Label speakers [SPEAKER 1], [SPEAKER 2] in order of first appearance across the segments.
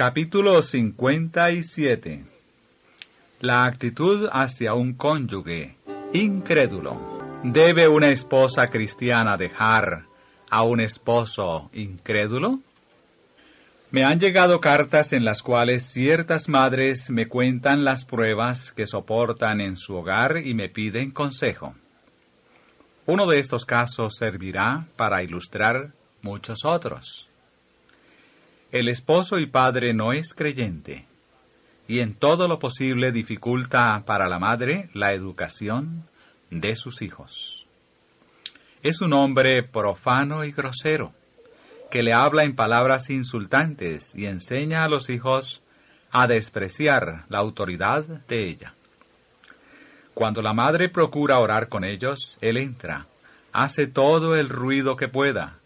[SPEAKER 1] Capítulo 57. La actitud hacia un cónyuge incrédulo. ¿Debe una esposa cristiana dejar a un esposo incrédulo? Me han llegado cartas en las cuales ciertas madres me cuentan las pruebas que soportan en su hogar y me piden consejo. Uno de estos casos servirá para ilustrar muchos otros. El esposo y padre no es creyente, y en todo lo posible dificulta para la madre la educación de sus hijos. Es un hombre profano y grosero, que le habla en palabras insultantes y enseña a los hijos a despreciar la autoridad de ella. Cuando la madre procura orar con ellos, él entra, hace todo el ruido que pueda,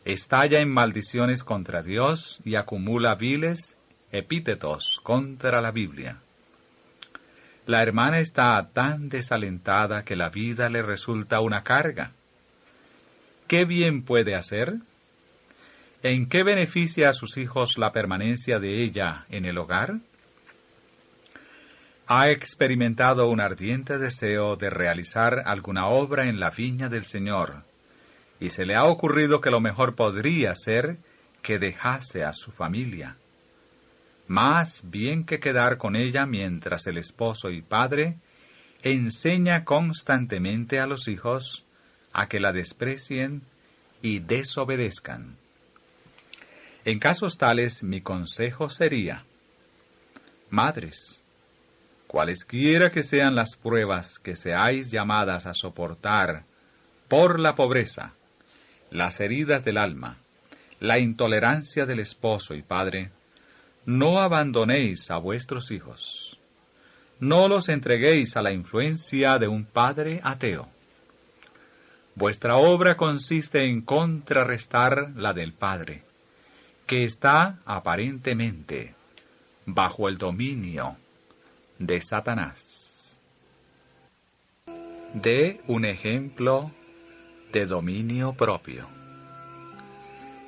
[SPEAKER 1] estalla en maldiciones contra Dios y acumula viles epítetos contra la Biblia. La hermana está tan desalentada que la vida le resulta una carga. ¿Qué bien puede hacer? ¿En qué beneficia a sus hijos la permanencia de ella en el hogar? Ha experimentado un ardiente deseo de realizar alguna obra en la viña del Señor, y se le ha ocurrido que lo mejor podría ser que dejase a su familia. Más bien que quedar con ella mientras el esposo y padre enseña constantemente a los hijos a que la desprecien y desobedezcan. En casos tales, mi consejo sería: madres, cualesquiera que sean las pruebas que seáis llamadas a soportar por la pobreza, las heridas del alma, la intolerancia del esposo y padre, no abandonéis a vuestros hijos. No los entreguéis a la influencia de un padre ateo. Vuestra obra consiste en contrarrestar la del padre, que está aparentemente bajo el dominio de Satanás. Dé un ejemplo de dominio propio.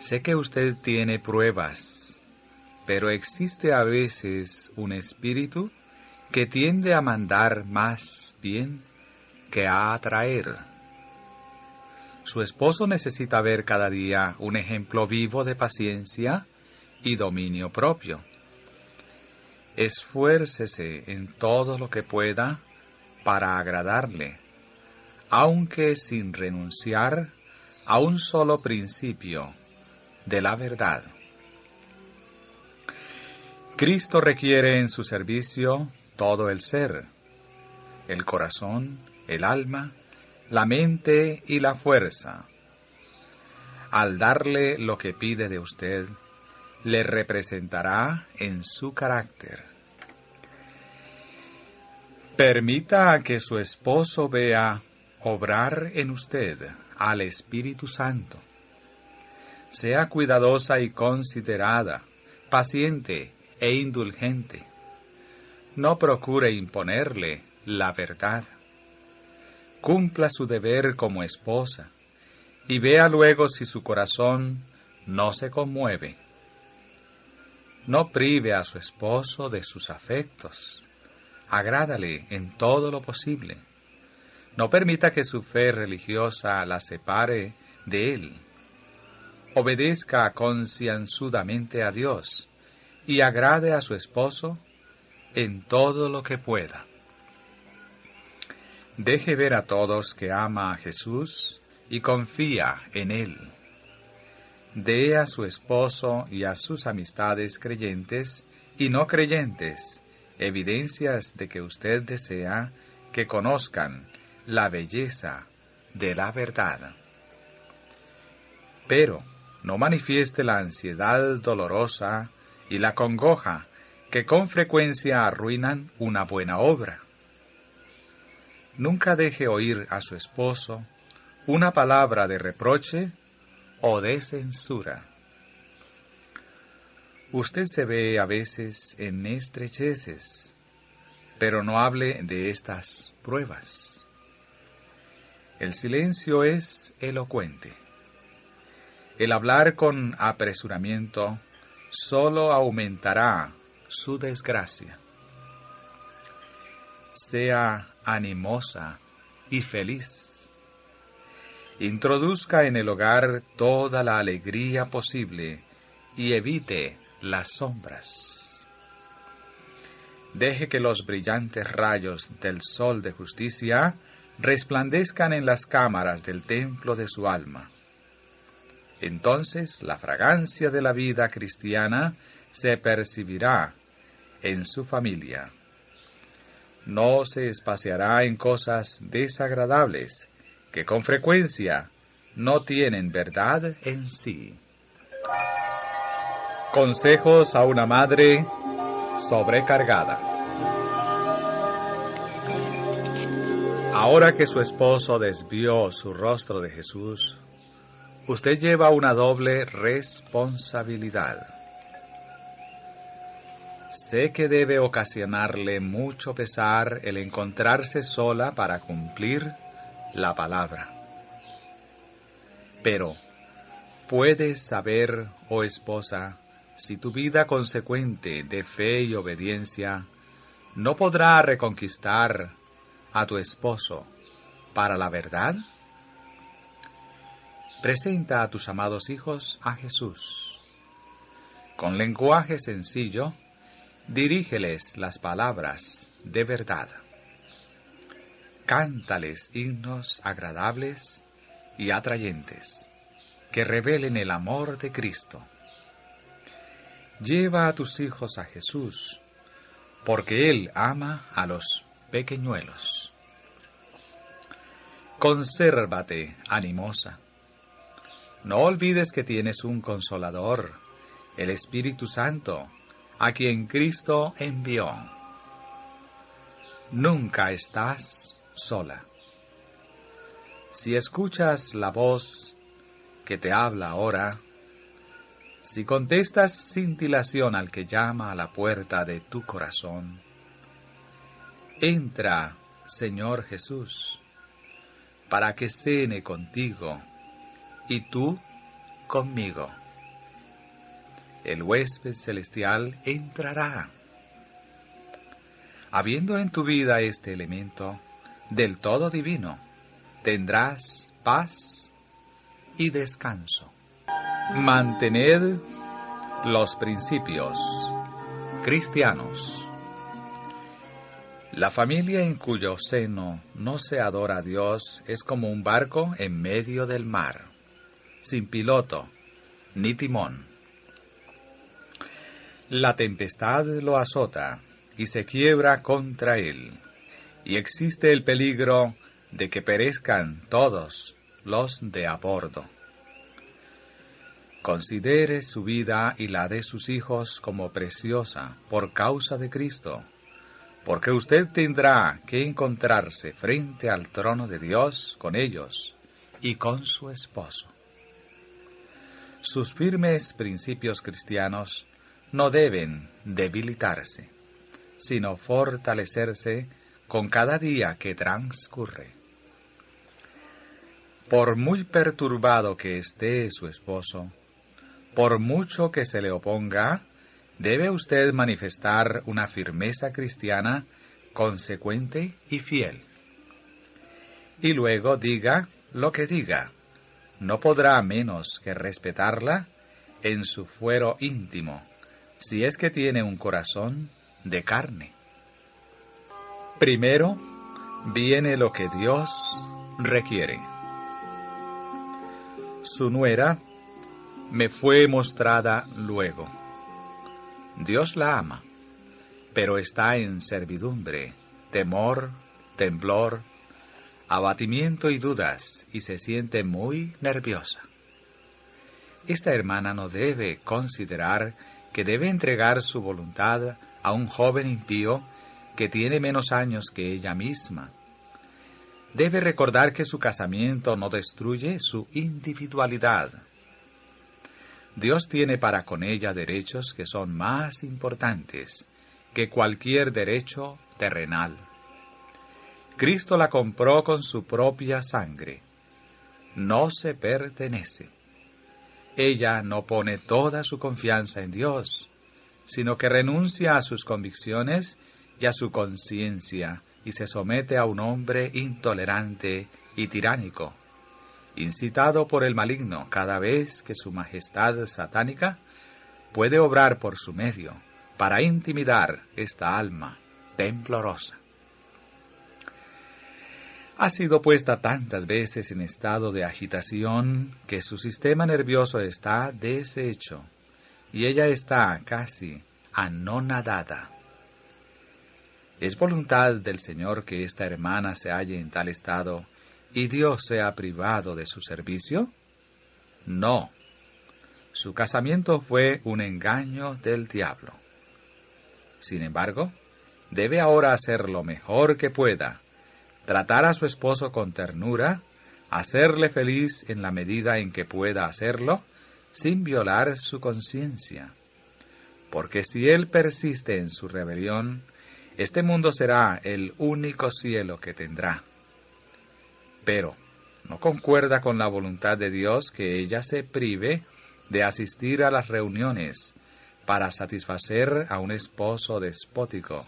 [SPEAKER 1] Sé que usted tiene pruebas, pero existe a veces un espíritu que tiende a mandar más bien que a atraer. Su esposo necesita ver cada día un ejemplo vivo de paciencia y dominio propio. Esfuércese en todo lo que pueda para agradarle, aunque sin renunciar a un solo principio de la verdad. Cristo requiere en su servicio todo el ser, el corazón, el alma, la mente y la fuerza. Al darle lo que pide de usted, le representará en su carácter. Permita que su esposo vea obrar en usted al Espíritu Santo. Sea cuidadosa y considerada, paciente e indulgente. No procure imponerle la verdad. Cumpla su deber como esposa y vea luego si su corazón no se conmueve. No prive a su esposo de sus afectos. Agrádale en todo lo posible. No permita que su fe religiosa la separe de él. Obedezca concienzudamente a Dios y agrade a su esposo en todo lo que pueda. Deje ver a todos que ama a Jesús y confía en Él. Dé a su esposo y a sus amistades creyentes y no creyentes evidencias de que usted desea que conozcan la belleza de la verdad. Pero no manifieste la ansiedad dolorosa y la congoja que con frecuencia arruinan una buena obra. Nunca deje oír a su esposo una palabra de reproche o de censura. Usted se ve a veces en estrecheces, pero no hable de estas pruebas. El silencio es elocuente. El hablar con apresuramiento solo aumentará su desgracia. Sea animosa y feliz. Introduzca en el hogar toda la alegría posible y evite las sombras. Deje que los brillantes rayos del sol de justicia resplandezcan en las cámaras del templo de su alma. Entonces la fragancia de la vida cristiana se percibirá en su familia. No se espaciará en cosas desagradables que con frecuencia no tienen verdad en sí. Consejos a una madre sobrecargada. Ahora que su esposo desvió su rostro de Jesús, usted lleva una doble responsabilidad. Sé que debe ocasionarle mucho pesar el encontrarse sola para cumplir la palabra. Pero, ¿puedes saber, oh esposa, si tu vida consecuente de fe y obediencia no podrá reconquistar a tu esposo para la verdad? Presenta a tus amados hijos a Jesús. Con lenguaje sencillo, dirígeles las palabras de verdad. Cántales himnos agradables y atrayentes, que revelen el amor de Cristo. Lleva a tus hijos a Jesús, porque Él ama a los pequeñuelos. Consérvate animosa. No olvides que tienes un Consolador, el Espíritu Santo, a quien Cristo envió. Nunca estás sola. Si escuchas la voz que te habla ahora, si contestas sin dilación al que llama a la puerta de tu corazón, entra, Señor Jesús, para que cene contigo y tú conmigo. El huésped celestial entrará. Habiendo en tu vida este elemento del todo divino, tendrás paz y descanso. Mantened los principios cristianos. La familia en cuyo seno no se adora a Dios es como un barco en medio del mar, sin piloto ni timón. La tempestad lo azota y se quiebra contra él, y existe el peligro de que perezcan todos los de a bordo. Considere su vida y la de sus hijos como preciosa por causa de Cristo, porque usted tendrá que encontrarse frente al trono de Dios con ellos y con su esposo. Sus firmes principios cristianos no deben debilitarse, sino fortalecerse con cada día que transcurre. Por muy perturbado que esté su esposo, por mucho que se le oponga, debe usted manifestar una firmeza cristiana consecuente y fiel. Y luego diga lo que diga, no podrá menos que respetarla en su fuero íntimo, si es que tiene un corazón de carne. Primero viene lo que Dios requiere. Su nuera me fue mostrada luego. Dios la ama, pero está en servidumbre, temor, temblor, abatimiento y dudas, y se siente muy nerviosa. Esta hermana no debe considerar que debe entregar su voluntad a un joven impío que tiene menos años que ella misma. Debe recordar que su casamiento no destruye su individualidad. Dios tiene para con ella derechos que son más importantes que cualquier derecho terrenal. Cristo la compró con su propia sangre. No se pertenece. ella no pone toda su confianza en Dios, sino que renuncia a sus convicciones y a su conciencia y se somete a un hombre intolerante y tiránico, incitado por el maligno cada vez que su majestad satánica puede obrar por su medio para intimidar esta alma temblorosa. Ha sido puesta tantas veces en estado de agitación que su sistema nervioso está deshecho y ella está casi anonadada. ¿Es voluntad del Señor que esta hermana se halle en tal estado y Dios sea privado de su servicio? No. Su casamiento fue un engaño del diablo. Sin embargo, debe ahora hacer lo mejor que pueda, tratar a su esposo con ternura, hacerle feliz en la medida en que pueda hacerlo, sin violar su conciencia. Porque si él persiste en su rebelión, este mundo será el único cielo que tendrá. Pero no concuerda con la voluntad de Dios que ella se prive de asistir a las reuniones para satisfacer a un esposo despótico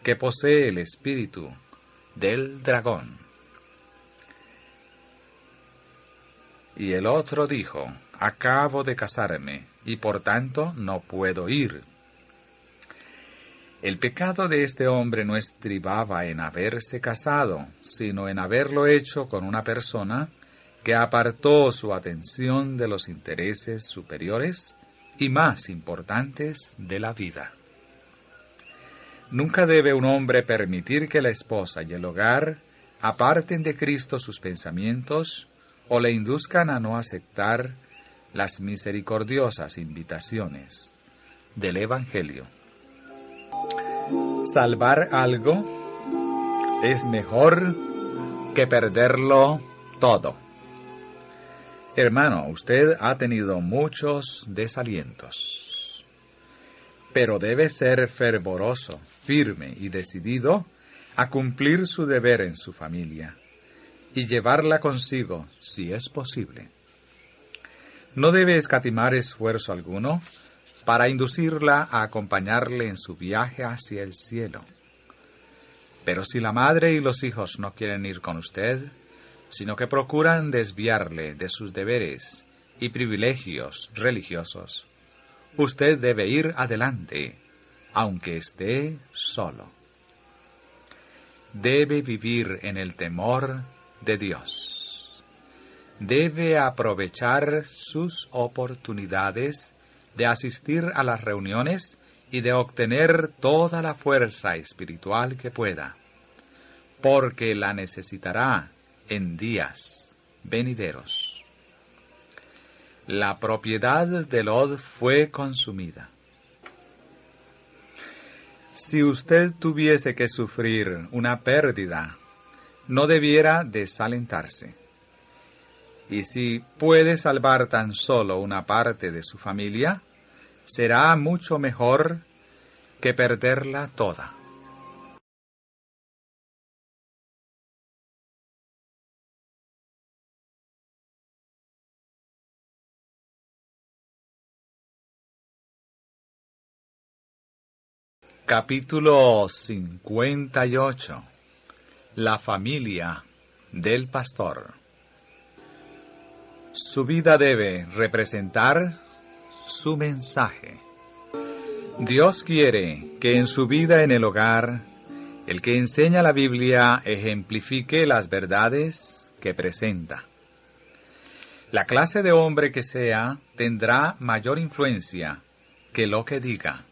[SPEAKER 1] que posee el espíritu del dragón. Y el otro dijo: acabo de casarme, y por tanto no puedo ir. El pecado de este hombre no estribaba en haberse casado, sino en haberlo hecho con una persona que apartó su atención de los intereses superiores y más importantes de la vida. Nunca debe un hombre permitir que la esposa y el hogar aparten de Cristo sus pensamientos o le induzcan a no aceptar las misericordiosas invitaciones del Evangelio. Salvar algo es mejor que perderlo todo. Hermano, usted ha tenido muchos desalientos, pero debe ser fervoroso, firme y decidido a cumplir su deber en su familia y llevarla consigo si es posible. No debe escatimar esfuerzo alguno para inducirla a acompañarle en su viaje hacia el cielo. Pero si la madre y los hijos no quieren ir con usted, sino que procuran desviarle de sus deberes y privilegios religiosos, usted debe ir adelante, aunque esté solo. Debe vivir en el temor de Dios. Debe aprovechar sus oportunidades de asistir a las reuniones y de obtener toda la fuerza espiritual que pueda, porque la necesitará en días venideros. La propiedad de Lot fue consumida. Si usted tuviese que sufrir una pérdida, no debiera desalentarse. Y si puede salvar tan solo una parte de su familia, será mucho mejor que perderla toda. Capítulo 58. La familia del pastor. Su vida debe representar su mensaje. Dios quiere que en su vida en el hogar, el que enseña la Biblia ejemplifique las verdades que presenta. La clase de hombre que sea tendrá mayor influencia que lo que diga.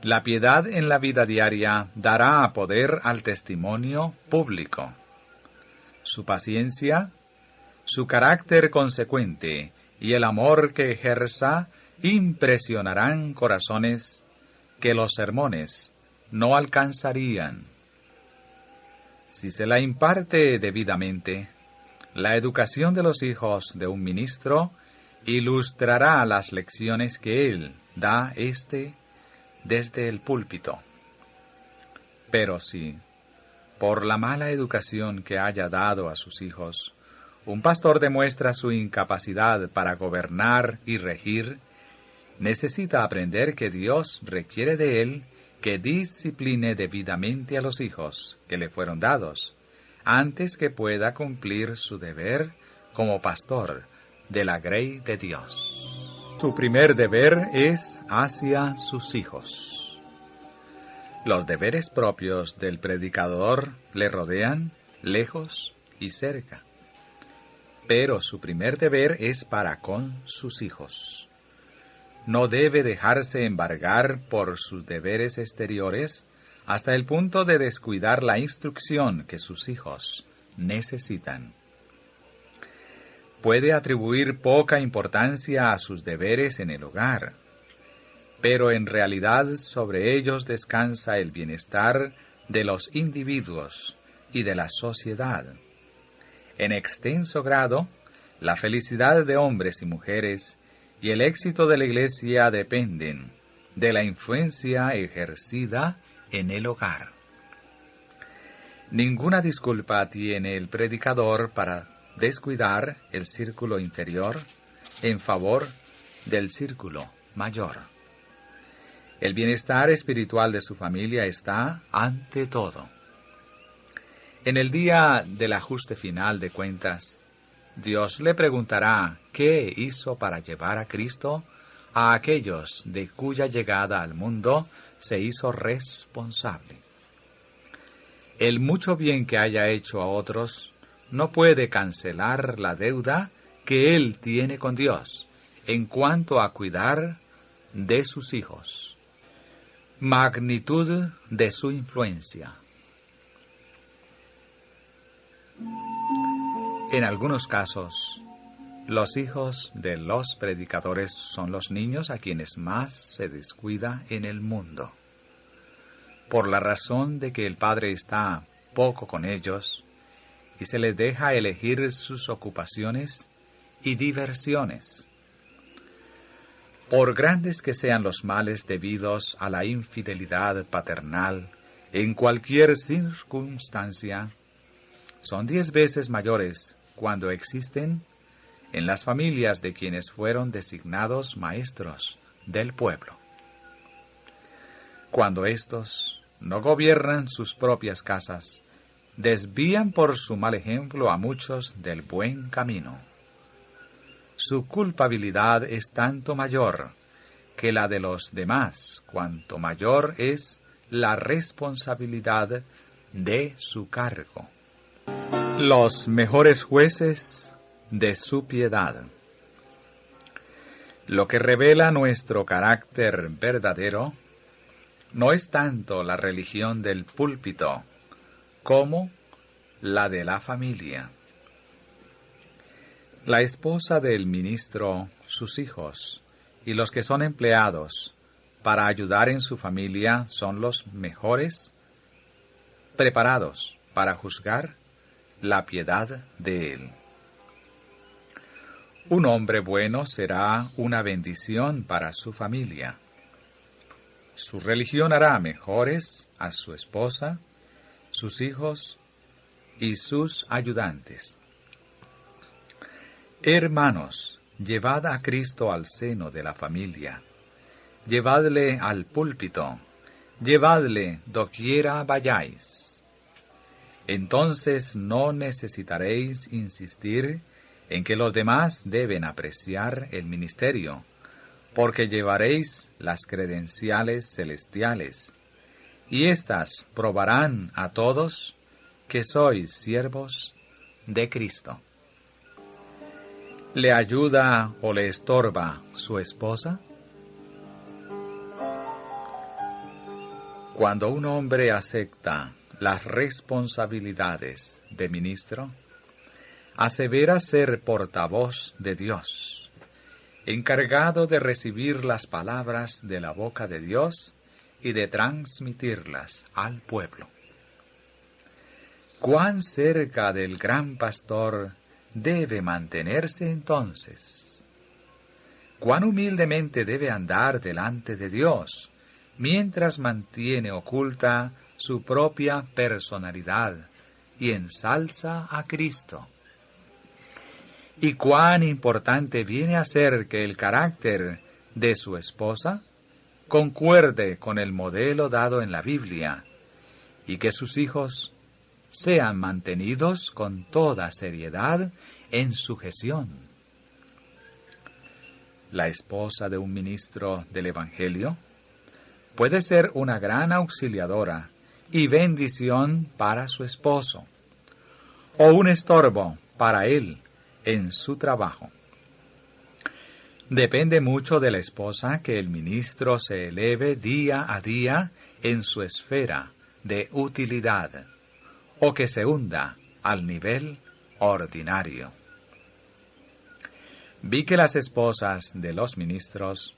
[SPEAKER 1] La piedad en la vida diaria dará poder al testimonio público. Su paciencia, su carácter consecuente y el amor que ejerza impresionarán corazones que los sermones no alcanzarían. Si se la imparte debidamente, la educación de los hijos de un ministro ilustrará las lecciones que él da desde el púlpito. Pero si, por la mala educación que haya dado a sus hijos, un pastor demuestra su incapacidad para gobernar y regir, necesita aprender que Dios requiere de él que discipline debidamente a los hijos que le fueron dados, antes que pueda cumplir su deber como pastor de la grey de Dios. Su primer deber es hacia sus hijos. Los deberes propios del predicador le rodean lejos y cerca, pero su primer deber es para con sus hijos. No debe dejarse embargar por sus deberes exteriores hasta el punto de descuidar la instrucción que sus hijos necesitan. Puede atribuir poca importancia a sus deberes en el hogar, pero en realidad sobre ellos descansa el bienestar de los individuos y de la sociedad. En extenso grado, la felicidad de hombres y mujeres y el éxito de la Iglesia dependen de la influencia ejercida en el hogar. Ninguna disculpa tiene el predicador para descuidar el círculo inferior en favor del círculo mayor. El bienestar espiritual de su familia está ante todo. En el día del ajuste final de cuentas, Dios le preguntará qué hizo para llevar a Cristo a aquellos de cuya llegada al mundo se hizo responsable. El mucho bien que haya hecho a otros no puede cancelar la deuda que él tiene con Dios en cuanto a cuidar de sus hijos. Magnitud de su influencia. En algunos casos, los hijos de los predicadores son los niños a quienes más se descuida en el mundo. Por la razón de que el padre está poco con ellos y se les deja elegir sus ocupaciones y diversiones. Por grandes que sean los males debidos a la infidelidad paternal, en cualquier circunstancia, son 10 veces mayores cuando existen en las familias de quienes fueron designados maestros del pueblo. Cuando éstos no gobiernan sus propias casas, desvían por su mal ejemplo a muchos del buen camino. Su culpabilidad es tanto mayor que la de los demás, cuanto mayor es la responsabilidad de su cargo. Los mejores jueces de su piedad. Lo que revela nuestro carácter verdadero no es tanto la religión del púlpito como la de la familia. La esposa del ministro, sus hijos y los que son empleados para ayudar en su familia son los mejores preparados para juzgar la piedad de él. Un hombre bueno será una bendición para su familia. Su religión hará mejores a su esposa, sus hijos y sus ayudantes. Hermanos, llevad a Cristo al seno de la familia, llevadle al púlpito, llevadle doquiera vayáis. Entonces no necesitaréis insistir en que los demás deben apreciar el ministerio, porque llevaréis las credenciales celestiales, y éstas probarán a todos que sois siervos de Cristo. ¿Le ayuda o le estorba su esposa? Cuando un hombre acepta las responsabilidades de ministro, asevera ser portavoz de Dios, encargado de recibir las palabras de la boca de Dios y de transmitirlas al pueblo. ¿Cuán cerca del gran pastor debe mantenerse entonces? ¿Cuán humildemente debe andar delante de Dios mientras mantiene oculta su propia personalidad y ensalza a Cristo? y cuán importante viene a ser que el carácter de su esposa concuerde con el modelo dado en la Biblia y que sus hijos sean mantenidos con toda seriedad en sujeción. La esposa de un ministro del Evangelio puede ser una gran auxiliadora y bendición para su esposo, o un estorbo para él en su trabajo. Depende mucho de la esposa que el ministro se eleve día a día en su esfera de utilidad, o que se hunda al nivel ordinario. Vi que las esposas de los ministros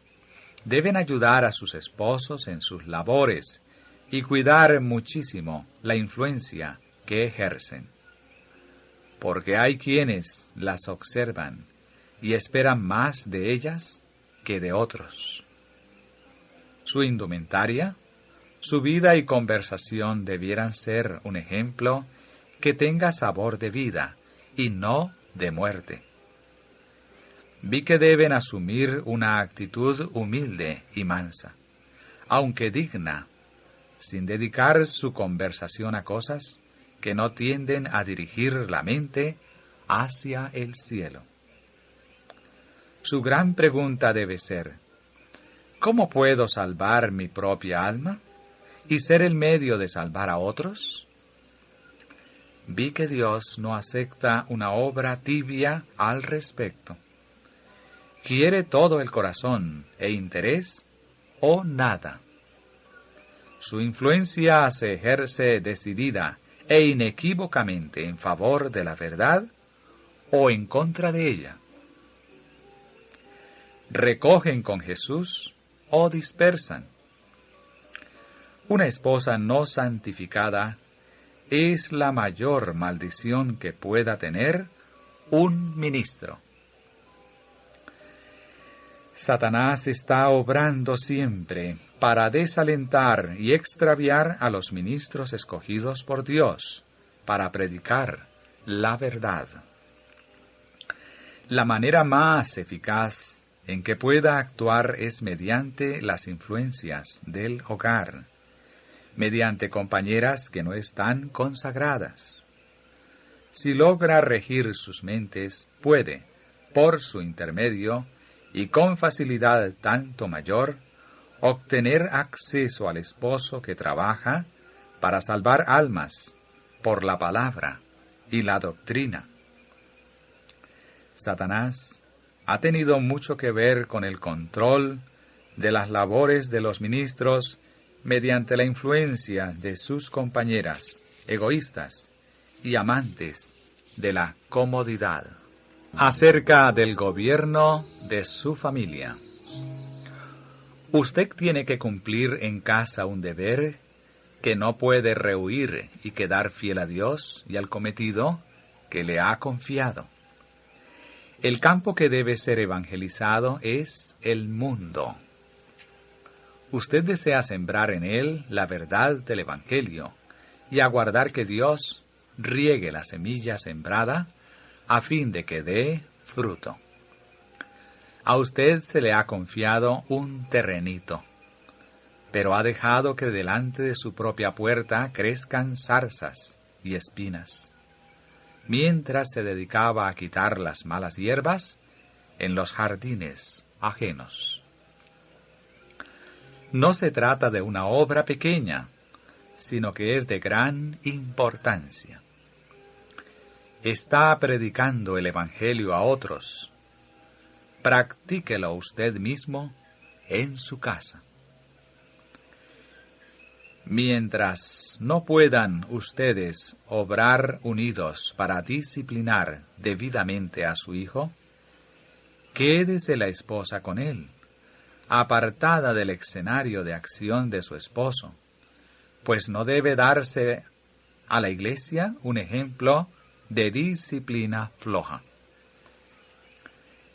[SPEAKER 1] deben ayudar a sus esposos en sus labores y cuidar muchísimo la influencia que ejercen, porque hay quienes las observan y esperan más de ellas que de otros. Su indumentaria, su vida y conversación debieran ser un ejemplo que tenga sabor de vida y no de muerte. Vi que deben asumir una actitud humilde y mansa, aunque digna, sin dedicar su conversación a cosas que no tienden a dirigir la mente hacia el cielo. Su gran pregunta debe ser: ¿cómo puedo salvar mi propia alma y ser el medio de salvar a otros? Vi que Dios no acepta una obra tibia al respecto. Quiere todo el corazón e interés o nada. Su influencia se ejerce decidida e inequívocamente en favor de la verdad o en contra de ella. Recogen con Jesús o dispersan. Una esposa no santificada es la mayor maldición que pueda tener un ministro. Satanás está obrando siempre para desalentar y extraviar a los ministros escogidos por Dios para predicar la verdad. La manera más eficaz en que pueda actuar es mediante las influencias del hogar, mediante compañeras que no están consagradas. Si logra regir sus mentes, puede, por su intermedio, y con facilidad tanto mayor, obtener acceso al esposo que trabaja para salvar almas por la palabra y la doctrina. Satanás ha tenido mucho que ver con el control de las labores de los ministros mediante la influencia de sus compañeras, egoístas y amantes de la comodidad. Acerca del gobierno de su familia. Usted tiene que cumplir en casa un deber que no puede rehuir y quedar fiel a Dios y al cometido que le ha confiado. El campo que debe ser evangelizado es el mundo. Usted desea sembrar en él la verdad del Evangelio y aguardar que Dios riegue la semilla sembrada a fin de que dé fruto. A usted se le ha confiado un terrenito, pero ha dejado que delante de su propia puerta crezcan zarzas y espinas, mientras se dedicaba a quitar las malas hierbas en los jardines ajenos. No se trata de una obra pequeña, sino que es de gran importancia. Está predicando el Evangelio a otros. Practíquelo usted mismo en su casa. Mientras no puedan ustedes obrar unidos para disciplinar debidamente a su hijo, quédese la esposa con él, apartada del escenario de acción de su esposo, pues no debe darse a la iglesia un ejemplo de disciplina floja.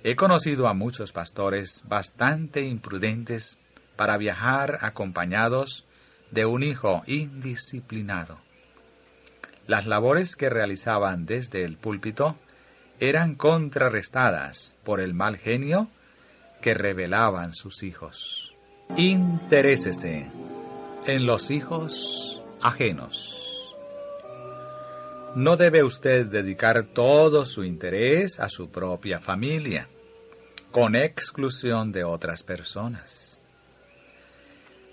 [SPEAKER 1] He conocido a muchos pastores bastante imprudentes para viajar acompañados de un hijo indisciplinado. Las labores que realizaban desde el púlpito eran contrarrestadas por el mal genio que revelaban sus hijos. Interésese en los hijos ajenos. No debe usted dedicar todo su interés a su propia familia, con exclusión de otras personas.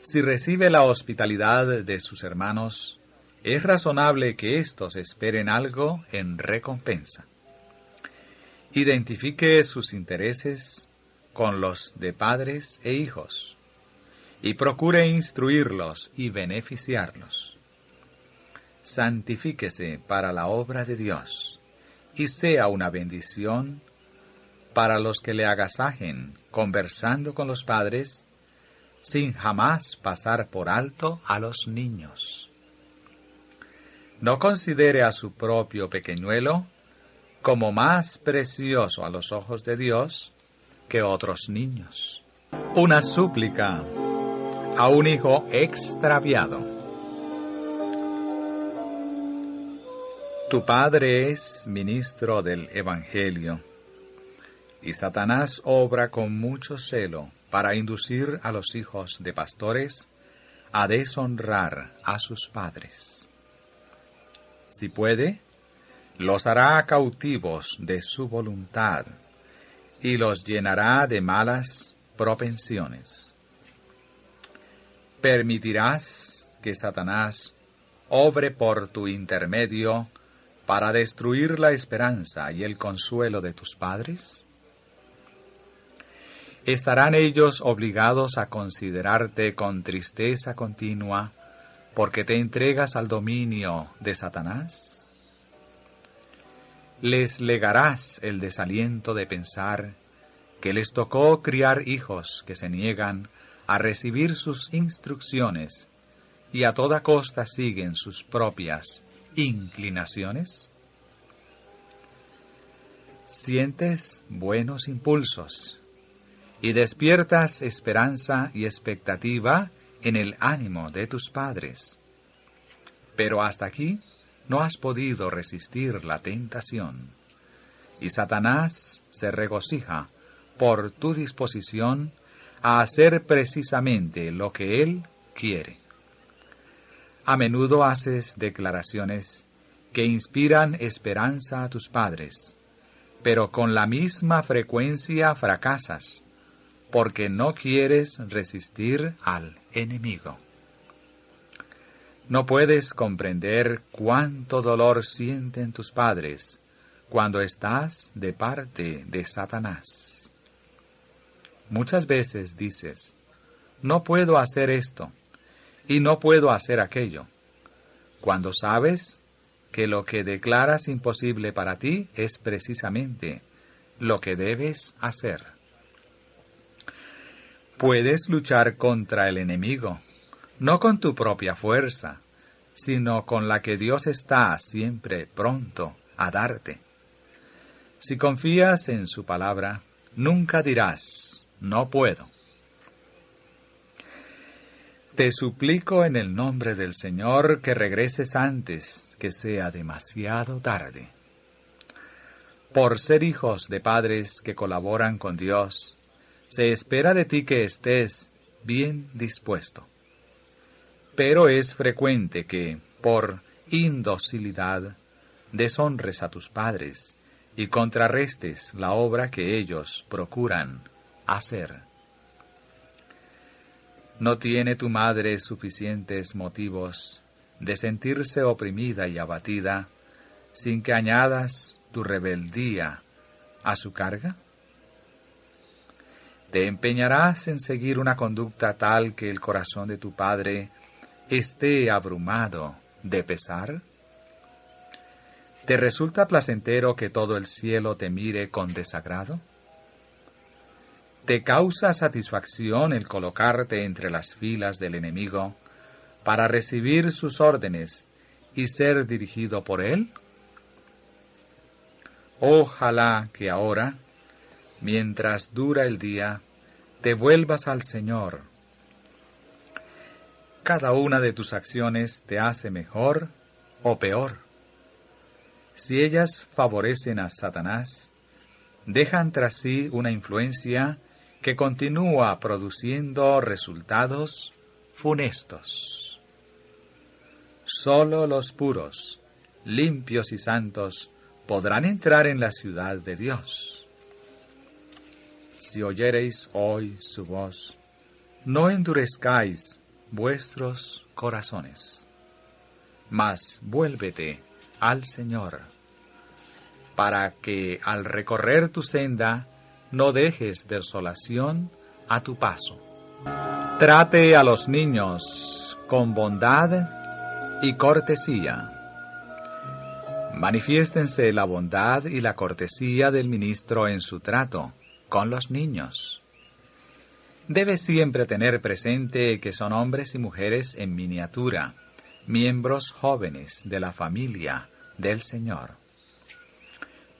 [SPEAKER 1] Si recibe la hospitalidad de sus hermanos, es razonable que éstos esperen algo en recompensa. Identifique sus intereses con los de padres e hijos, y procure instruirlos y beneficiarlos. Santifíquese para la obra de Dios, y sea una bendición para los que le agasajen conversando con los padres, sin jamás pasar por alto a los niños. No considere a su propio pequeñuelo como más precioso a los ojos de Dios que otros niños. Una súplica a un hijo extraviado. Tu padre es ministro del Evangelio, y Satanás obra con mucho celo para inducir a los hijos de pastores a deshonrar a sus padres. Si puede, los hará cautivos de su voluntad y los llenará de malas propensiones. ¿Permitirás que Satanás obre por tu intermedio para destruir la esperanza y el consuelo de tus padres? ¿Estarán ellos obligados a considerarte con tristeza continua porque te entregas al dominio de Satanás? ¿Les legarás el desaliento de pensar que les tocó criar hijos que se niegan a recibir sus instrucciones y a toda costa siguen sus propias inclinaciones? Sientes buenos impulsos y despiertas esperanza y expectativa en el ánimo de tus padres. Pero hasta aquí no has podido resistir la tentación, y Satanás se regocija por tu disposición a hacer precisamente lo que él quiere. A menudo haces declaraciones que inspiran esperanza a tus padres, pero con la misma frecuencia fracasas, porque no quieres resistir al enemigo. No puedes comprender cuánto dolor sienten tus padres cuando estás de parte de Satanás. Muchas veces dices, no puedo hacer esto y no puedo hacer aquello, cuando sabes que lo que declaras imposible para ti es precisamente lo que debes hacer. Puedes luchar contra el enemigo, no con tu propia fuerza, sino con la que Dios está siempre pronto a darte. Si confías en su palabra, nunca dirás, no puedo. Te suplico en el nombre del Señor que regreses antes que sea demasiado tarde. Por ser hijos de padres que colaboran con Dios, se espera de ti que estés bien dispuesto. Pero es frecuente que, por indocilidad, deshonres a tus padres y contrarrestes la obra que ellos procuran hacer. ¿No tiene tu madre suficientes motivos de sentirse oprimida y abatida sin que añadas tu rebeldía a su carga? ¿Te empeñarás en seguir una conducta tal que el corazón de tu padre esté abrumado de pesar? ¿Te resulta placentero que todo el cielo te mire con desagrado? ¿Te causa satisfacción el colocarte entre las filas del enemigo para recibir sus órdenes y ser dirigido por él? Ojalá que ahora, mientras dura el día, te vuelvas al Señor. Cada una de tus acciones te hace mejor o peor. si ellas favorecen a Satanás, dejan tras sí una influencia que continúa produciendo resultados funestos. Sólo los puros, limpios y santos podrán entrar en la ciudad de Dios. Si oyereis hoy su voz, no endurezcáis vuestros corazones, mas vuélvete al Señor, para que al recorrer tu senda no dejes desolación a tu paso. Trate a los niños con bondad y cortesía. Manifiéstense la bondad y la cortesía del ministro en su trato con los niños. Debe siempre tener presente que son hombres y mujeres en miniatura, miembros jóvenes de la familia del Señor.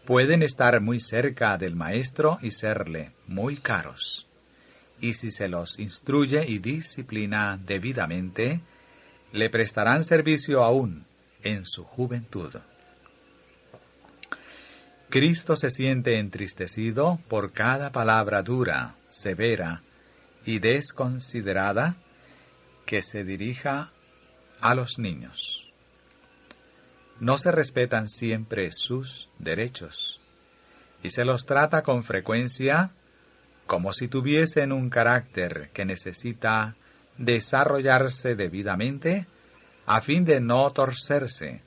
[SPEAKER 1] Pueden estar muy cerca del Maestro y serle muy caros. Y si se los instruye y disciplina debidamente, le prestarán servicio aún en su juventud. Cristo se siente entristecido por cada palabra dura, severa y desconsiderada que se dirija a los niños. No se respetan siempre sus derechos y se los trata con frecuencia como si tuviesen un carácter que necesita desarrollarse debidamente a fin de no torcerse,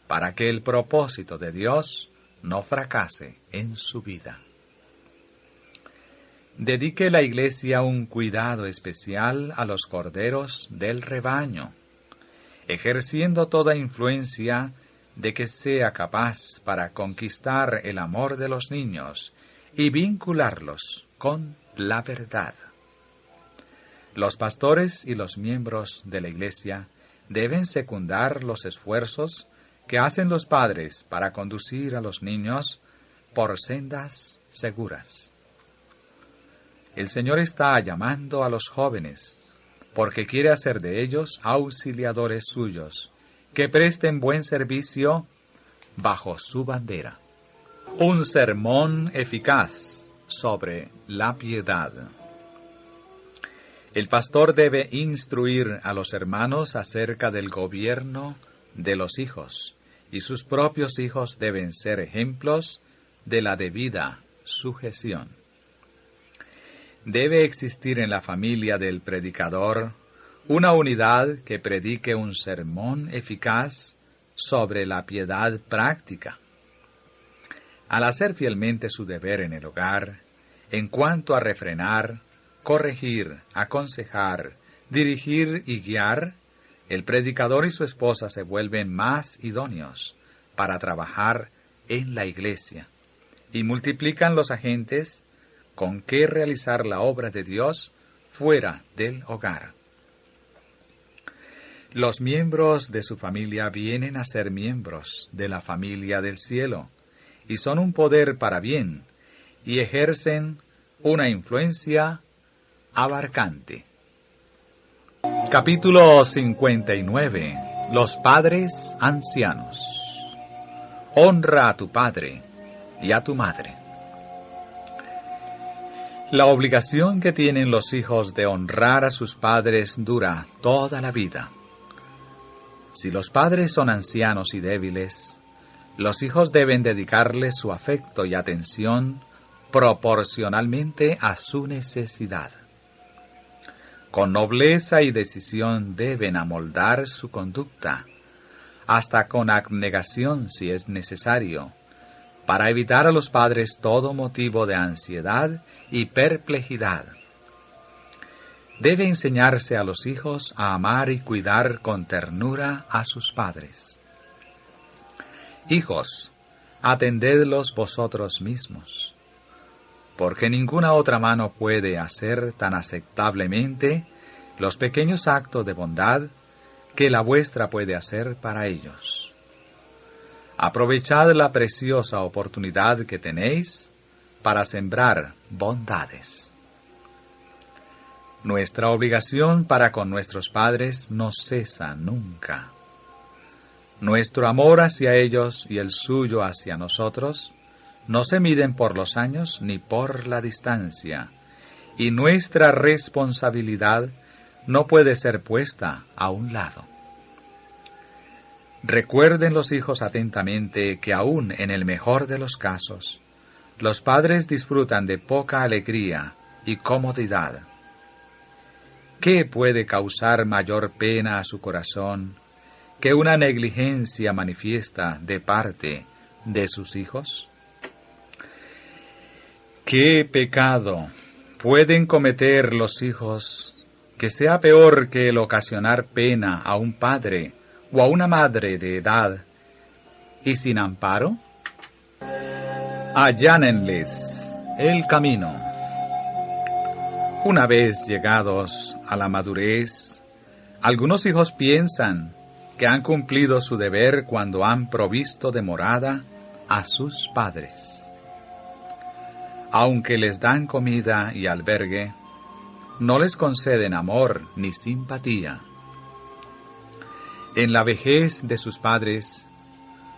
[SPEAKER 1] para que el propósito de Dios no fracase en su vida. Dedique la Iglesia un cuidado especial a los corderos del rebaño, ejerciendo toda influencia de que sea capaz para conquistar el amor de los niños y vincularlos con la verdad. Los pastores y los miembros de la Iglesia deben secundar los esfuerzos que hacen los padres para conducir a los niños por sendas seguras. El Señor está llamando a los jóvenes, porque quiere hacer de ellos auxiliadores suyos, que presten buen servicio bajo su bandera. Un sermón eficaz sobre la piedad. El pastor debe instruir a los hermanos acerca del gobierno de los hijos, y sus propios hijos deben ser ejemplos de la debida sujeción. Debe existir en la familia del predicador una unidad que predique un sermón eficaz sobre la piedad práctica. Al hacer fielmente su deber en el hogar, en cuanto a refrenar, corregir, aconsejar, dirigir y guiar, el predicador y su esposa se vuelven más idóneos para trabajar en la iglesia y multiplican los agentes con que realizar la obra de Dios fuera del hogar. Los miembros de su familia vienen a ser miembros de la familia del cielo y son un poder para bien y ejercen una influencia abarcante. Capítulo 59. Los padres ancianos. Honra a tu padre y a tu madre. La obligación que tienen los hijos de honrar a sus padres dura toda la vida. Si los padres son ancianos y débiles, los hijos deben dedicarles su afecto y atención proporcionalmente a su necesidad. Con nobleza y decisión deben amoldar su conducta, hasta con abnegación si es necesario, para evitar a los padres todo motivo de ansiedad y perplejidad. Debe enseñarse a los hijos a amar y cuidar con ternura a sus padres. Hijos, atendedlos vosotros mismos, porque ninguna otra mano puede hacer tan aceptablemente los pequeños actos de bondad que la vuestra puede hacer para ellos. Aprovechad la preciosa oportunidad que tenéis para sembrar bondades. Nuestra obligación para con nuestros padres no cesa nunca. Nuestro amor hacia ellos y el suyo hacia nosotros no se miden por los años ni por la distancia, y nuestra responsabilidad no puede ser puesta a un lado. Recuerden los hijos atentamente que aún en el mejor de los casos, los padres disfrutan de poca alegría y comodidad. ¿Qué puede causar mayor pena a su corazón que una negligencia manifiesta de parte de sus hijos? ¿Qué pecado pueden cometer los hijos que sea peor que el ocasionar pena a un padre o a una madre de edad y sin amparo? Allánenles el camino. Una vez llegados a la madurez, algunos hijos piensan que han cumplido su deber cuando han provisto de morada a sus padres. Aunque les dan comida y albergue, no les conceden amor ni simpatía. En la vejez de sus padres,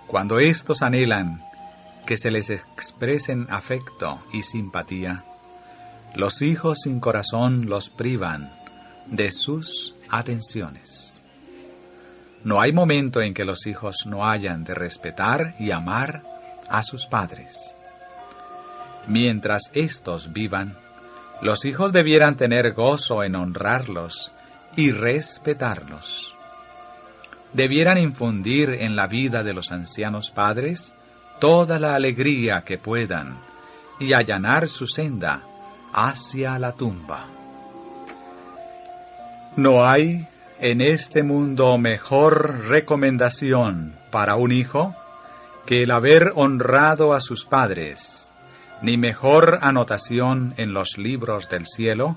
[SPEAKER 1] cuando éstos anhelan que se les expresen afecto y simpatía, los hijos sin corazón los privan de sus atenciones. No hay momento en que los hijos no hayan de respetar y amar a sus padres. Mientras éstos vivan, los hijos debieran tener gozo en honrarlos y respetarlos. Debieran infundir en la vida de los ancianos padres toda la alegría que puedan y allanar su senda hacia la tumba. No hay en este mundo mejor recomendación para un hijo que el haber honrado a sus padres, ni mejor anotación en los libros del cielo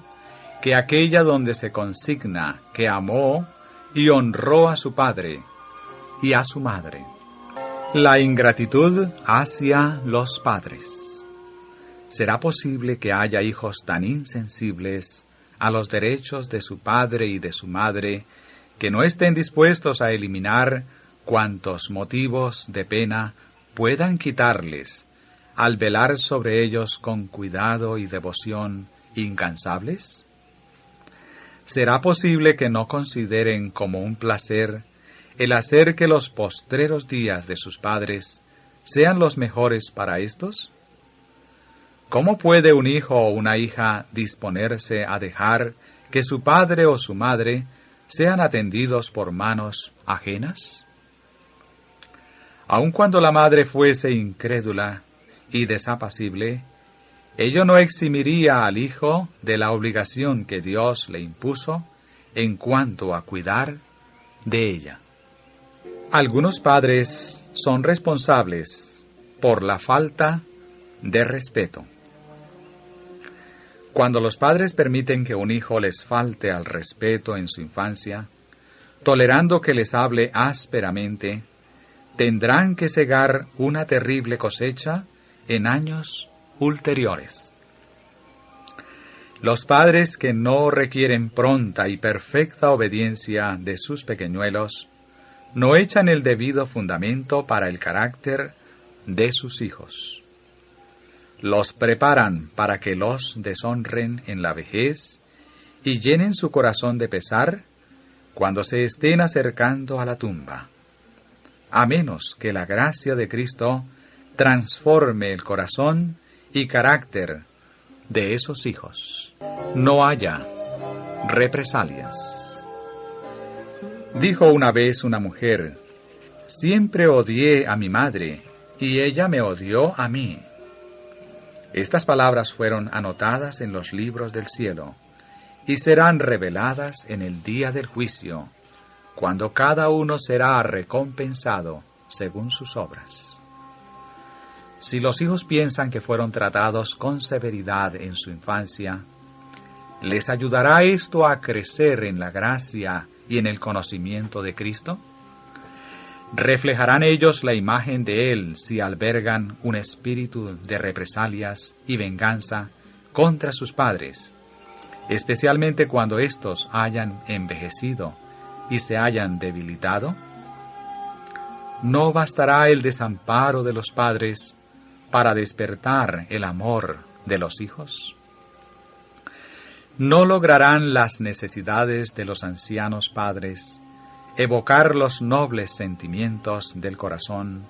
[SPEAKER 1] que aquella donde se consigna que amó y honró a su padre y a su madre. La ingratitud hacia los padres. ¿Será posible que haya hijos tan insensibles a los derechos de su padre y de su madre que no estén dispuestos a eliminar cuantos motivos de pena puedan quitarles al velar sobre ellos con cuidado y devoción incansables? ¿Será posible que no consideren como un placer el hacer que los postreros días de sus padres sean los mejores para éstos? ¿Cómo puede un hijo o una hija disponerse a dejar que su padre o su madre sean atendidos por manos ajenas? Aun cuando la madre fuese incrédula y desapacible, ello no eximiría al hijo de la obligación que Dios le impuso en cuanto a cuidar de ella. Algunos padres son responsables por la falta de respeto. Cuando los padres permiten que un hijo les falte al respeto en su infancia, tolerando que les hable ásperamente, tendrán que segar una terrible cosecha en años ulteriores. Los padres que no requieren pronta y perfecta obediencia de sus pequeñuelos, no echan el debido fundamento para el carácter de sus hijos. Los preparan para que los deshonren en la vejez y llenen su corazón de pesar cuando se estén acercando a la tumba, a menos que la gracia de Cristo transforme el corazón y carácter de esos hijos. No haya represalias. Dijo una vez una mujer: siempre odié a mi madre y ella me odió a mí. Estas palabras fueron anotadas en los libros del cielo y serán reveladas en el día del juicio, cuando cada uno será recompensado según sus obras. Si los hijos piensan que fueron tratados con severidad en su infancia, ¿les ayudará esto a crecer en la gracia y en el conocimiento de Cristo? ¿Reflejarán ellos la imagen de Él si albergan un espíritu de represalias y venganza contra sus padres, especialmente cuando éstos hayan envejecido y se hayan debilitado? ¿No bastará el desamparo de los padres para despertar el amor de los hijos? ¿No lograrán las necesidades de los ancianos padres evocar los nobles sentimientos del corazón,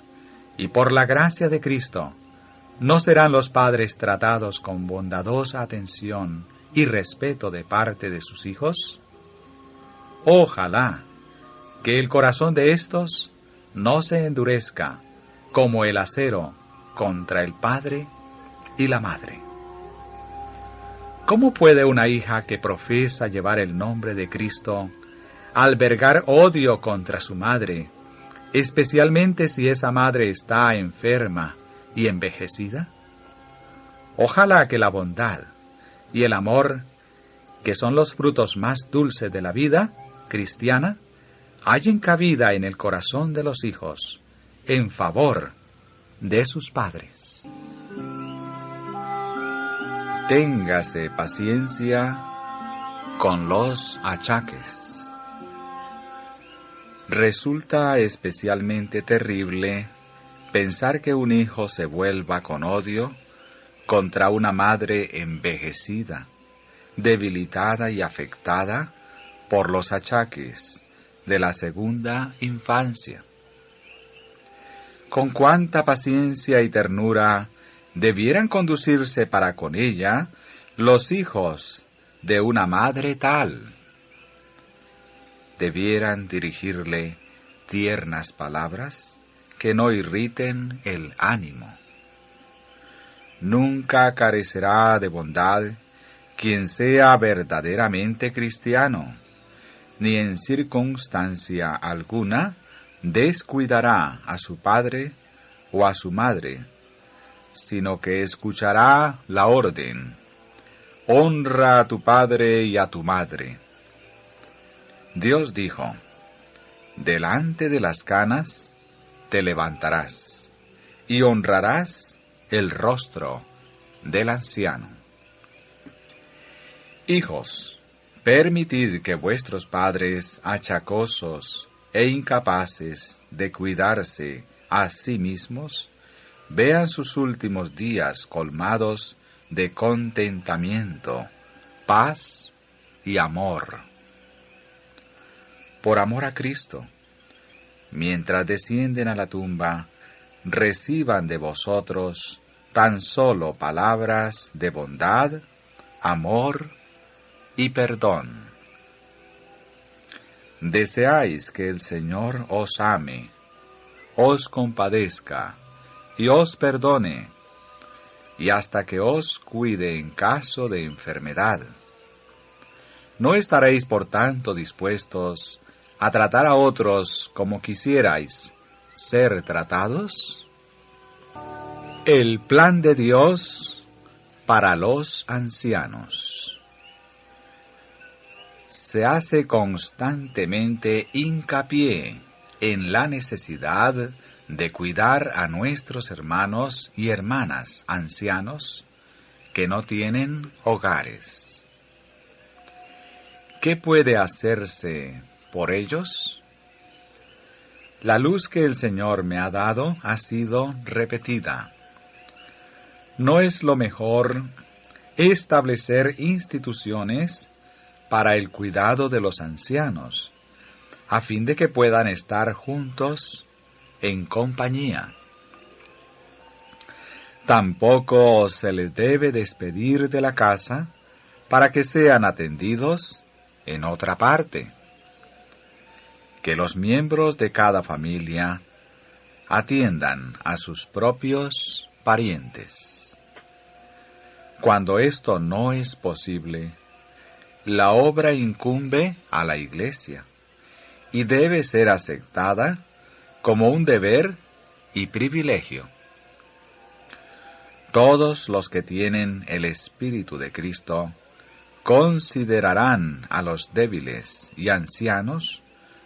[SPEAKER 1] y por la gracia de Cristo, no serán los padres tratados con bondadosa atención y respeto de parte de sus hijos? Ojalá que el corazón de éstos no se endurezca como el acero contra el padre y la madre. ¿Cómo puede una hija que profesa llevar el nombre de Cristo albergar odio contra su madre, especialmente si esa madre está enferma y envejecida? Ojalá que la bondad y el amor, que son los frutos más dulces de la vida cristiana, hallen cabida en el corazón de los hijos en favor de sus padres. Téngase paciencia con los achaques. Resulta especialmente terrible pensar que un hijo se vuelva con odio contra una madre envejecida, debilitada y afectada por los achaques de la segunda infancia. Con cuánta paciencia y ternura debieran conducirse para con ella los hijos de una madre tal. Debieran dirigirle tiernas palabras que no irriten el ánimo. Nunca carecerá de bondad quien sea verdaderamente cristiano, ni en circunstancia alguna descuidará a su padre o a su madre, sino que escuchará la orden: honra a tu padre y a tu madre. Dios dijo: delante de las canas te levantarás y honrarás el rostro del anciano. Hijos, permitid que vuestros padres achacosos e incapaces de cuidarse a sí mismos vean sus últimos días colmados de contentamiento, paz y amor. Por amor a Cristo, mientras descienden a la tumba, reciban de vosotros tan solo palabras de bondad, amor y perdón. Deseáis que el Señor os ame, os compadezca y os perdone, y hasta que os cuide en caso de enfermedad. ¿No estaréis por tanto dispuestos a tratar a otros como quisierais ser tratados? El plan de Dios para los ancianos. Se hace constantemente hincapié en la necesidad de cuidar a nuestros hermanos y hermanas ancianos que no tienen hogares. ¿Qué puede hacerse por ellos? La luz que el Señor me ha dado ha sido repetida. ¿No es lo mejor establecer instituciones para el cuidado de los ancianos, a fin de que puedan estar juntos en compañía? Tampoco se les debe despedir de la casa para que sean atendidos en otra parte. Que los miembros de cada familia atiendan a sus propios parientes. Cuando esto no es posible, la obra incumbe a la Iglesia y debe ser aceptada como un deber y privilegio. Todos los que tienen el Espíritu de Cristo considerarán a los débiles y ancianos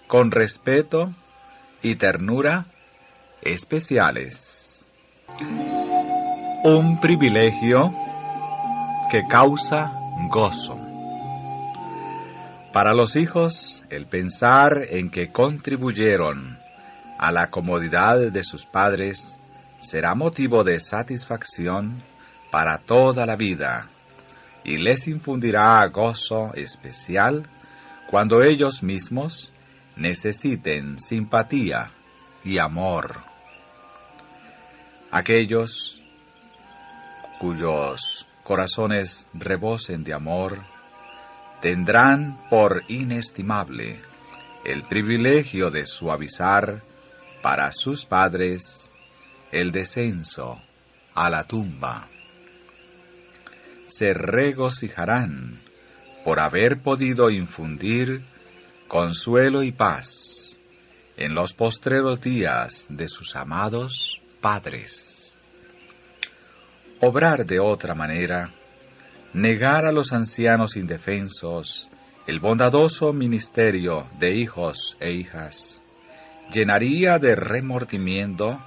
[SPEAKER 1] con respeto y ternura especiales. Un privilegio que causa gozo. Para los hijos, el pensar en que contribuyeron a la comodidad de sus padres será motivo de satisfacción para toda la vida y les infundirá gozo especial cuando ellos mismos necesiten simpatía y amor. Aquellos cuyos corazones rebosen de amor tendrán por inestimable el privilegio de suavizar para sus padres el descenso a la tumba. Se regocijarán por haber podido infundir consuelo y paz en los postreros días de sus amados padres. Obrar de otra manera, negar a los ancianos indefensos el bondadoso ministerio de hijos e hijas, llenaría de remordimiento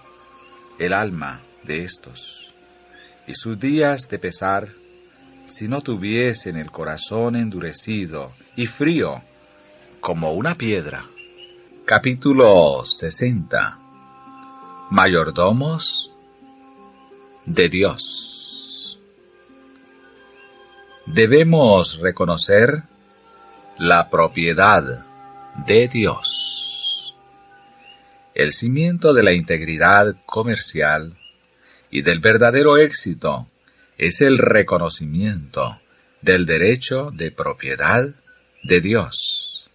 [SPEAKER 1] el alma de éstos, y sus días de pesar, si no tuviesen el corazón endurecido y frío como una piedra. Capítulo 60. Mayordomos de Dios. Debemos reconocer la propiedad de Dios. El cimiento de la integridad comercial y del verdadero éxito es el reconocimiento del derecho de propiedad de Dios.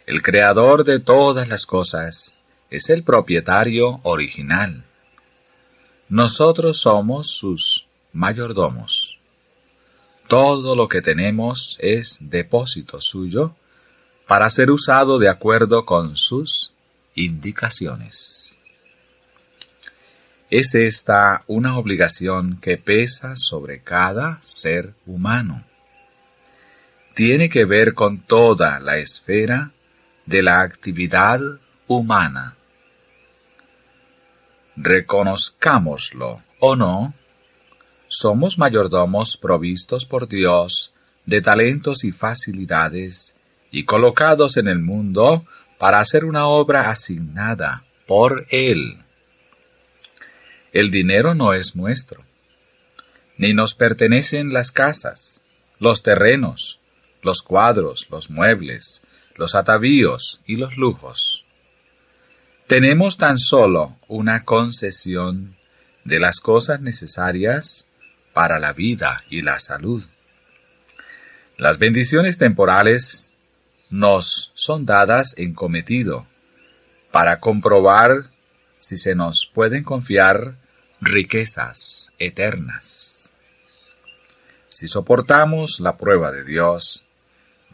[SPEAKER 1] El creador de todas las cosas es el propietario original. Nosotros somos sus mayordomos. Todo lo que tenemos es depósito suyo para ser usado de acuerdo con sus indicaciones. Es esta una obligación que pesa sobre cada ser humano. Tiene que ver con toda la esfera de la actividad humana. Reconozcámoslo o no, somos mayordomos provistos por Dios de talentos y facilidades y colocados en el mundo para hacer una obra asignada por Él. El dinero no es nuestro, ni nos pertenecen las casas, los terrenos, los cuadros, los muebles, los atavíos y los lujos. Tenemos tan solo una concesión de las cosas necesarias para la vida y la salud. Las bendiciones temporales nos son dadas en cometido para comprobar si se nos pueden confiar riquezas eternas. Si soportamos la prueba de Dios,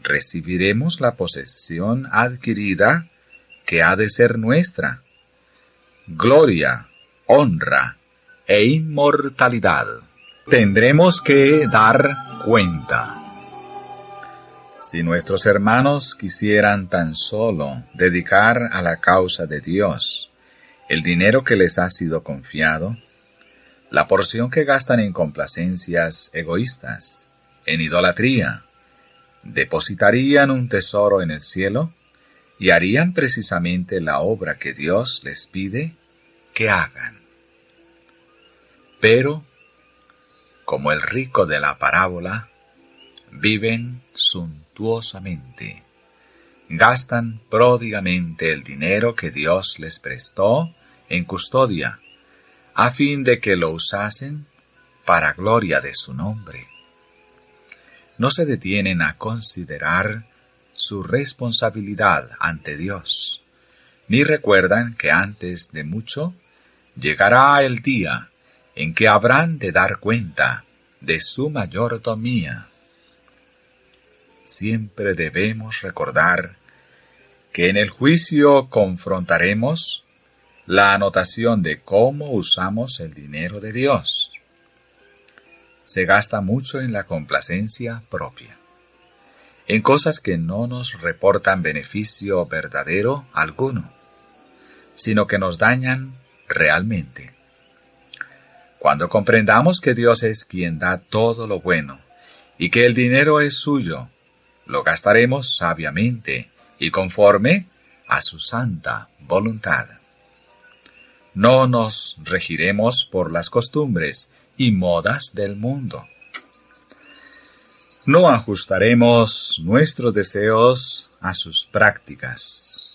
[SPEAKER 1] recibiremos la posesión adquirida que ha de ser nuestra, gloria, honra e inmortalidad. Tendremos que dar cuenta. Si nuestros hermanos quisieran tan solo dedicar a la causa de Dios el dinero que les ha sido confiado, la porción que gastan en complacencias egoístas, en idolatría, depositarían un tesoro en el cielo y harían precisamente la obra que Dios les pide que hagan. Pero, como el rico de la parábola, viven suntuosamente, gastan pródigamente el dinero que Dios les prestó en custodia, a fin de que lo usasen para gloria de su nombre. No se detienen a considerar su responsabilidad ante Dios, ni recuerdan que antes de mucho llegará el día en que habrán de dar cuenta de su mayordomía. Siempre debemos recordar que en el juicio confrontaremos la anotación de cómo usamos el dinero de Dios. Se gasta mucho en la complacencia propia, en cosas que no nos reportan beneficio verdadero alguno, sino que nos dañan realmente. Cuando comprendamos que Dios es quien da todo lo bueno y que el dinero es suyo, lo gastaremos sabiamente y conforme a su santa voluntad. No nos regiremos por las costumbres y modas del mundo. No ajustaremos nuestros deseos a sus prácticas,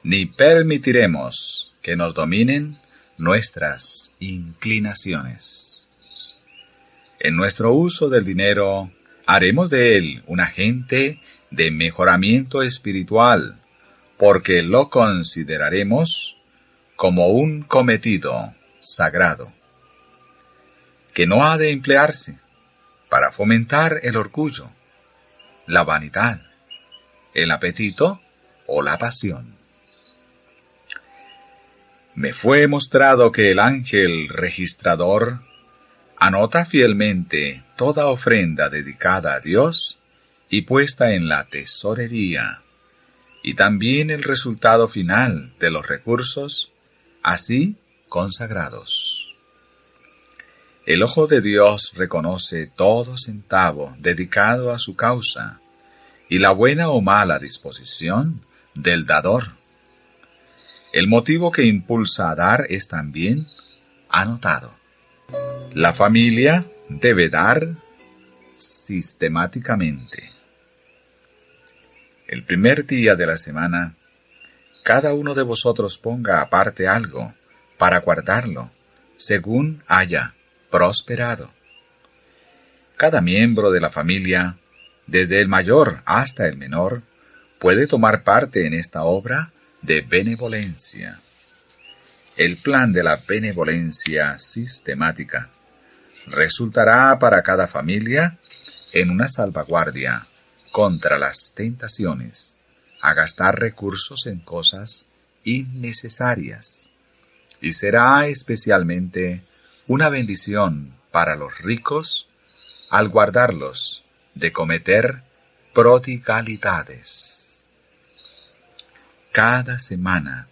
[SPEAKER 1] ni permitiremos que nos dominen nuestras inclinaciones. En nuestro uso del dinero, haremos de él un agente de mejoramiento espiritual, porque lo consideraremos como un cometido sagrado, que no ha de emplearse para fomentar el orgullo, la vanidad, el apetito o la pasión. Me fue mostrado que el ángel registrador anota fielmente toda ofrenda dedicada a Dios y puesta en la tesorería, y también el resultado final de los recursos así consagrados. El ojo de Dios reconoce todo centavo dedicado a su causa y la buena o mala disposición del dador. El motivo que impulsa a dar es también anotado. La familia debe dar sistemáticamente. El primer día de la semana, cada uno de vosotros ponga aparte algo para guardarlo, según haya prosperado. Cada miembro de la familia, desde el mayor hasta el menor, puede tomar parte en esta obra de benevolencia. El plan de la benevolencia sistemática resultará para cada familia en una salvaguardia contra las tentaciones a gastar recursos en cosas innecesarias, y será especialmente una bendición para los ricos al guardarlos de cometer prodigalidades. Cada semana,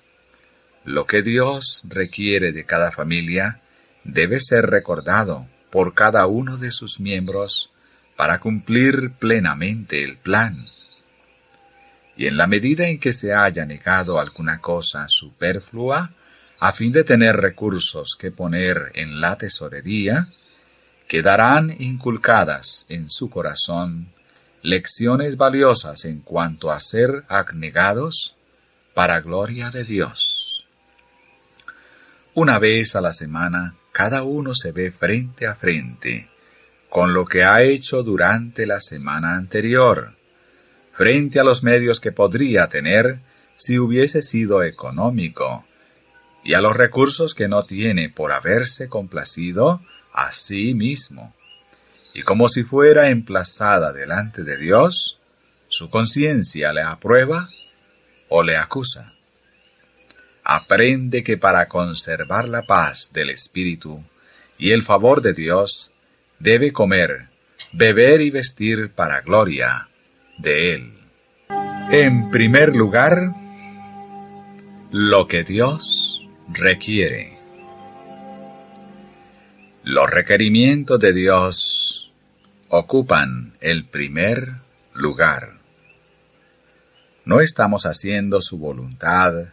[SPEAKER 1] lo que Dios requiere de cada familia debe ser recordado por cada uno de sus miembros para cumplir plenamente el plan. Y en la medida en que se haya negado alguna cosa superflua, a fin de tener recursos que poner en la tesorería, quedarán inculcadas en su corazón lecciones valiosas en cuanto a ser abnegados para gloria de Dios. Una vez a la semana, cada uno se ve frente a frente con lo que ha hecho durante la semana anterior, frente a los medios que podría tener si hubiese sido económico, y a los recursos que no tiene por haberse complacido a sí mismo. Y como si fuera emplazada delante de Dios, su conciencia le aprueba o le acusa. Aprende que para conservar la paz del espíritu y el favor de Dios, debe comer, beber y vestir para gloria de Él. En primer lugar, lo que Dios requiere. Los requerimientos de Dios ocupan el primer lugar. No estamos haciendo su voluntad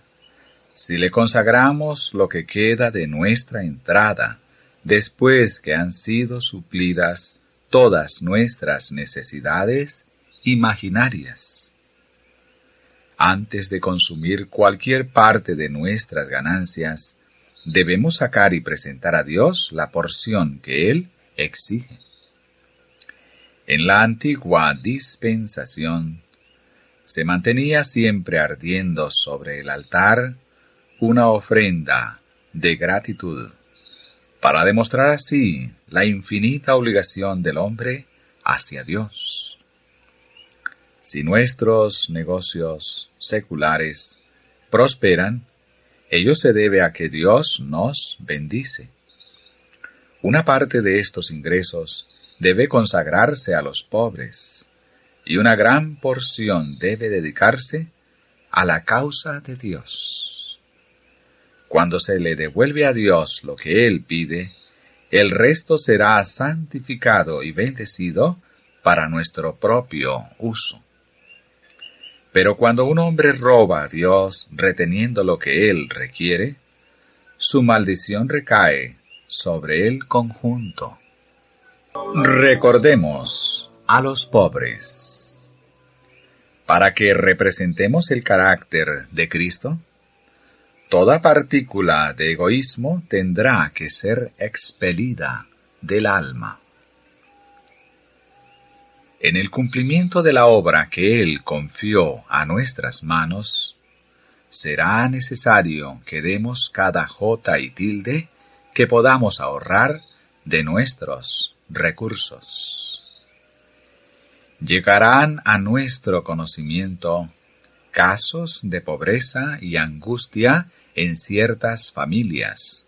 [SPEAKER 1] si le consagramos lo que queda de nuestra entrada, después que han sido suplidas todas nuestras necesidades imaginarias. Antes de consumir cualquier parte de nuestras ganancias, debemos sacar y presentar a Dios la porción que Él exige. En la antigua dispensación, se mantenía siempre ardiendo sobre el altar una ofrenda de gratitud, para demostrar así la infinita obligación del hombre hacia Dios. Si nuestros negocios seculares prosperan, ello se debe a que Dios nos bendice. Una parte de estos ingresos debe consagrarse a los pobres, y una gran porción debe dedicarse a la causa de Dios. Cuando se le devuelve a Dios lo que Él pide, el resto será santificado y bendecido para nuestro propio uso. Pero cuando un hombre roba a Dios reteniendo lo que Él requiere, su maldición recae sobre el conjunto. Recordemos a los pobres. Para que representemos el carácter de Cristo, toda partícula de egoísmo tendrá que ser expelida del alma. En el cumplimiento de la obra que Él confió a nuestras manos, será necesario que demos cada jota y tilde que podamos ahorrar de nuestros recursos. Llegarán a nuestro conocimiento casos de pobreza y angustia en ciertas familias,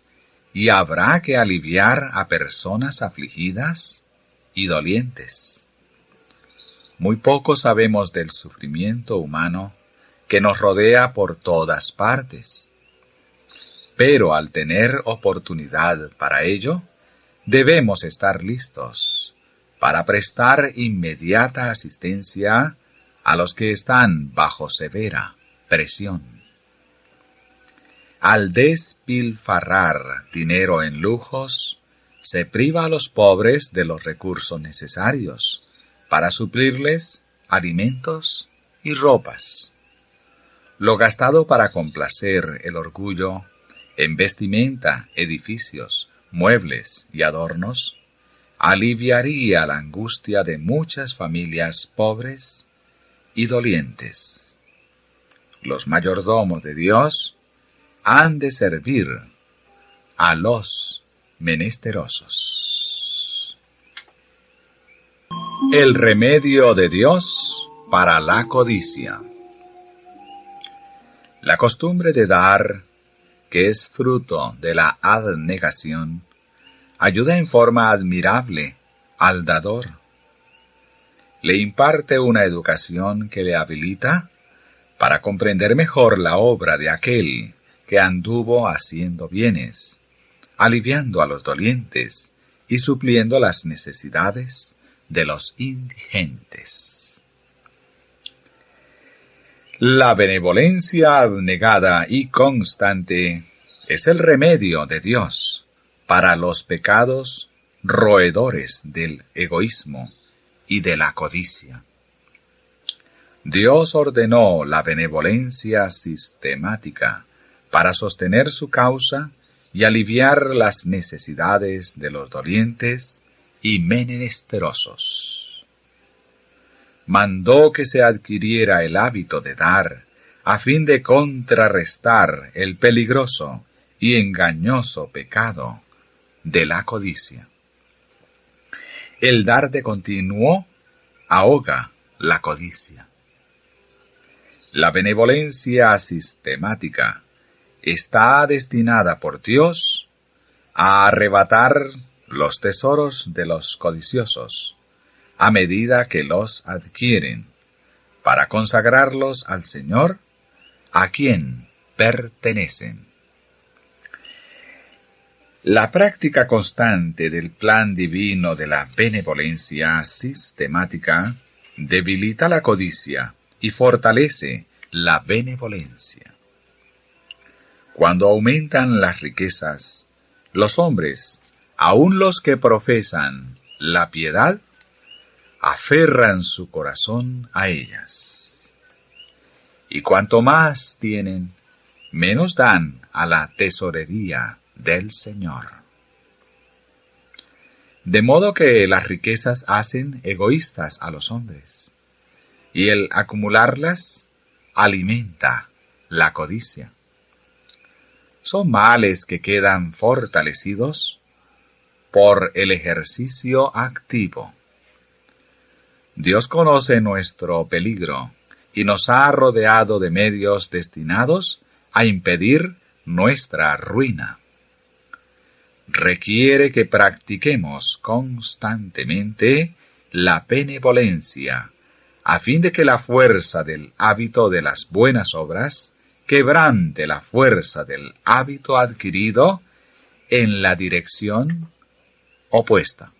[SPEAKER 1] y habrá que aliviar a personas afligidas y dolientes. Muy poco sabemos del sufrimiento humano que nos rodea por todas partes. Pero al tener oportunidad para ello, debemos estar listos para prestar inmediata asistencia a los que están bajo severa presión. Al despilfarrar dinero en lujos, se priva a los pobres de los recursos necesarios para suplirles alimentos y ropas. Lo gastado para complacer el orgullo en vestimenta, edificios, muebles y adornos, aliviaría la angustia de muchas familias pobres y dolientes. Los mayordomos de Dios han de servir a los menesterosos. El remedio de Dios para la codicia. La costumbre de dar, que es fruto de la abnegación, ayuda en forma admirable al dador. Le imparte una educación que le habilita para comprender mejor la obra de aquel que anduvo haciendo bienes, aliviando a los dolientes y supliendo las necesidades de los indigentes. La benevolencia abnegada y constante es el remedio de Dios para los pecados roedores del egoísmo y de la codicia. Dios ordenó la benevolencia sistemática para sostener su causa y aliviar las necesidades de los dolientes y menesterosos. Mandó que se adquiriera el hábito de dar, a fin de contrarrestar el peligroso y engañoso pecado de la codicia. El dar de continuo ahoga la codicia. La benevolencia sistemática está destinada por Dios a arrebatar los tesoros de los codiciosos, a medida que los adquieren, para consagrarlos al Señor, a quien pertenecen. La práctica constante del plan divino de la benevolencia sistemática debilita la codicia y fortalece la benevolencia. Cuando aumentan las riquezas, los hombres, aun los que profesan la piedad, aferran su corazón a ellas. Y cuanto más tienen, menos dan a la tesorería del Señor. De modo que las riquezas hacen egoístas a los hombres, y el acumularlas alimenta la codicia. Son males que quedan fortalecidos por el ejercicio activo. Dios conoce nuestro peligro y nos ha rodeado de medios destinados a impedir nuestra ruina. Requiere que practiquemos constantemente la benevolencia, a fin de que la fuerza del hábito de las buenas obras quebrante la fuerza del hábito adquirido en la dirección opuesta.